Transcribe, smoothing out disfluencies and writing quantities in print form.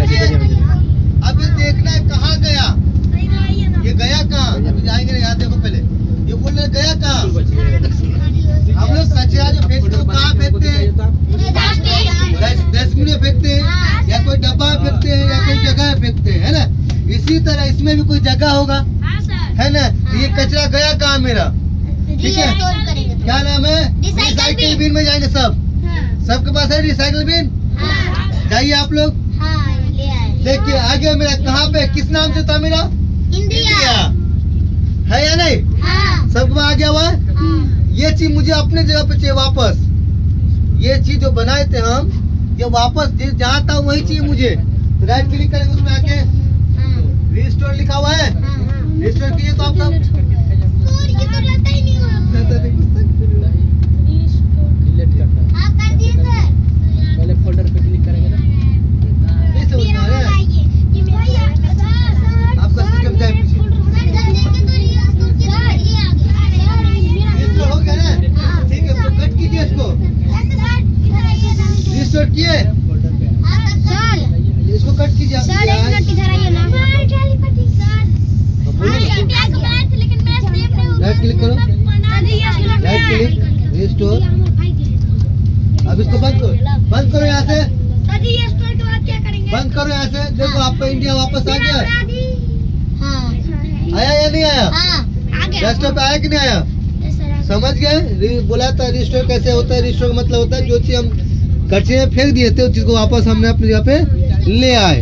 अब ये देखना है कहाँ गया, ये गया कहाँ। अभी जाएंगे यहाँ, देखो पहले ये बोल रहे गया कहाँ। हम लोग कचरा जो फेंकते हो कहाँ फेंकते हैं, डस्टबिन में फेंकते हैं या कोई डब्बा में फेंकते हैं या कोई जगह में फेंकते हैं, है ना। इसी तरह इसमें भी कोई जगह होगा, है ना। ये कचरा गया कहाँ मेरा, ठीक है। क्या नाम है, रिसाइकिल बिन में जाएंगे सब, सबके पास है रिसाइकिल बिन। जाइए आप लोग, देखिए आगे मेरा कहाँ पे किस नाम से था मेरा, इंडिया है या नहीं। सबके पास आ गया हुआ। ये चीज मुझे अपने जगह पे चाहिए वापस। ये चीज जो बनाए थे हम, ये वापस जहाँ था वही चाहिए मुझे। तो राइट क्लिक करेंगे, उसमें आके रिस्टोर लिखा हुआ है, रिस्टोर कीजिए तो आपका डिलीट करना पहले फोल्डर पे क्लिक करेंगे ना। आपका सिस्टम जाए पीछे, रिस्टोर हो गया ना, ठीक है। तो कट कीजिए इसको, रिस्टोर किए, फोल्डर पे इसको कट कीजिए। राइट क्लिक करो, राइट क्लिक, रिस्टोर। अब इसको बंद करो यहाँ से, बंद करो यहाँ से। देखो आपका इंडिया वापस आ गया, आया या नहीं आया, डेस्कटॉप पे आया कि नहीं आया, समझ गए। बोला था रिस्टोर कैसे होता है। रिस्टोर का मतलब होता है जो चीज हम कचरे में फेंक दिए थे उस चीज को वापस हमने अपनी जगह पे ले आए।